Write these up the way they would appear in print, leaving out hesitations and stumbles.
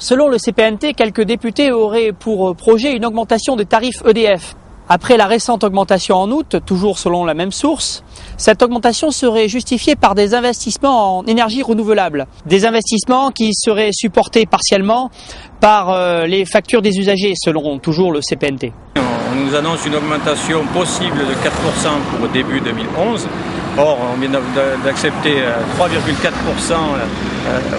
Selon le CPNT, quelques députés auraient pour projet une augmentation des tarifs EDF. Après la récente augmentation en août, toujours selon la même source, cette augmentation serait justifiée par des investissements en énergie renouvelable. Des investissements qui seraient supportés partiellement par les factures des usagers, selon toujours le CPNT. On nous annonce une augmentation possible de 4% pour début 2011. Or, on vient d'accepter 3,4%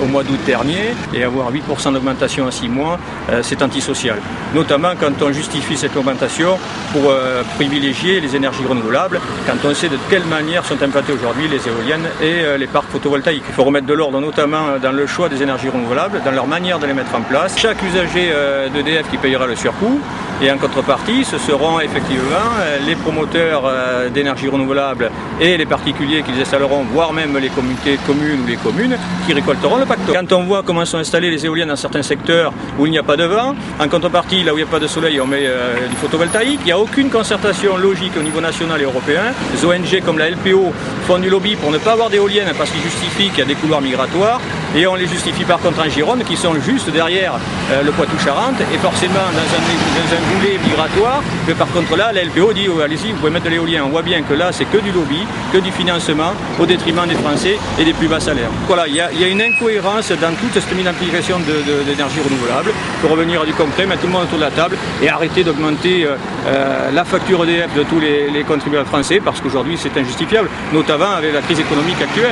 au mois d'août dernier et avoir 8% d'augmentation en 6 mois, c'est antisocial. Notamment quand on justifie cette augmentation pour privilégier les énergies renouvelables, quand on sait de quelle manière sont implantées aujourd'hui les éoliennes et les parcs photovoltaïques. Il faut remettre de l'ordre notamment dans le choix des énergies renouvelables, dans leur manière de les mettre en place. Chaque usager d'EDF qui payera le surcoût et en contrepartie, ce seront effectivement les promoteurs d'énergie renouvelable et les particuliers qui les installeront, voire même les communautés de communes ou les communes qui récolteront le pactole. Quand on voit comment sont installées les éoliennes dans certains secteurs où il n'y a pas de vent, en contrepartie, là où il n'y a pas de soleil, on met du photovoltaïque. Il n'y a aucune concertation logique au niveau national et européen. Les ONG comme la LPO font du lobby pour ne pas avoir d'éoliennes parce qu'ils justifient qu'il y a des couloirs migratoires et on les justifie par contre en Gironde qui sont juste derrière le Poitou-Charentes et forcément dans un goulet migratoire. Mais par contre là, la LPO dit allez-y, vous pouvez mettre de l'éolien. On voit bien que là, c'est que du lobby, que du financement au détriment des Français et des plus bas salaires. Voilà, il y a une incohérence dans toute cette mise en application d'énergie renouvelable. Il faut revenir à du concret, mettre tout le monde autour de la table et arrêter d'augmenter la facture EDF de tous les contribuables français parce qu'aujourd'hui c'est injustifiable, notamment avec la crise économique actuelle.